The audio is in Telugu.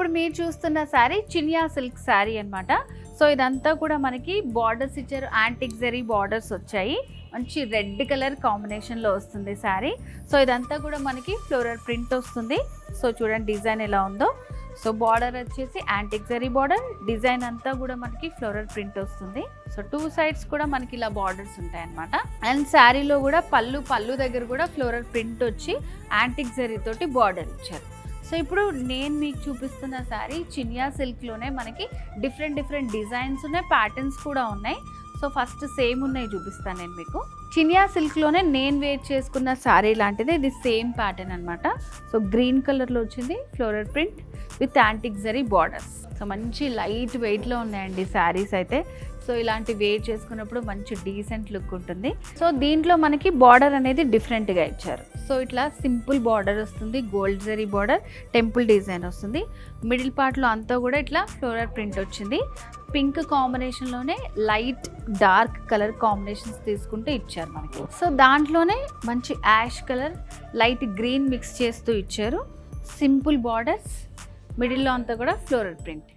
ఇప్పుడు మీరు చూస్తున్న శారీ చినియా సిల్క్ శారీ అన్నమాట. సో ఇదంతా కూడా మనకి బార్డర్స్ ఇచ్చారు, యాంటిక్ జరీ బార్డర్స్ వచ్చాయి. మంచి రెడ్ కలర్ కాంబినేషన్లో వస్తుంది శారీ. సో ఇదంతా కూడా మనకి ఫ్లోరల్ ప్రింట్ వస్తుంది. సో చూడండి డిజైన్ ఎలా ఉందో. సో బార్డర్ వచ్చేసి యాంటిక్ జరీ బార్డర్, డిజైన్ అంతా కూడా మనకి ఫ్లోరల్ ప్రింట్ వస్తుంది. సో టూ సైడ్స్ కూడా మనకి ఇలా బార్డర్స్ ఉంటాయి అన్నమాట. అండ్ శారీలో కూడా పళ్ళు దగ్గర కూడా ఫ్లోరల్ ప్రింట్ వచ్చి యాంటిక్ జరీ తోటి బార్డర్ ఇచ్చారు. సో ఇప్పుడు నేను మీకు చూపిస్తున్న శారీ చినియా సిల్క్లోనే మనకి డిఫరెంట్ డిజైన్స్ ఉన్నాయి, ప్యాటర్న్స్ కూడా ఉన్నాయి. సో ఫస్ట్ సేమ్ ఉన్నాయి చూపిస్తాను నేను మీకు. చినియా సిల్క్లోనే నేను వేర్ చేసుకున్న శారీ లాంటిది, ఇది సేమ్ ప్యాటర్న్ అనమాట. సో గ్రీన్ కలర్లో వచ్చింది floral print with antique zari borders. So మంచి లైట్ వెయిట్లో ఉన్నాయండి శారీస్ అయితే. సో ఇలాంటి వేర్ చేసుకున్నప్పుడు మంచి డీసెంట్ లుక్ ఉంటుంది. సో దీంట్లో మనకి బార్డర్ అనేది డిఫరెంట్గా ఇచ్చారు. సో ఇట్లా సింపుల్ బార్డర్ వస్తుంది, gold zari border, temple design వస్తుంది. మిడిల్ పార్ట్లో అంతా కూడా ఇట్లా ఫ్లోరల్ ప్రింట్ వచ్చింది. పింక్ కాంబినేషన్లోనే లైట్ డార్క్ కలర్ కాంబినేషన్స్ తీసుకుంటూ ఇచ్చారు మనకి. సో దాంట్లోనే మంచి ash colour, light green mix చేస్తూ ఇచ్చారు. సింపుల్ బార్డర్స్, మిడిల్లో అంతా కూడా ఫ్లోరల్ ప్రింట్.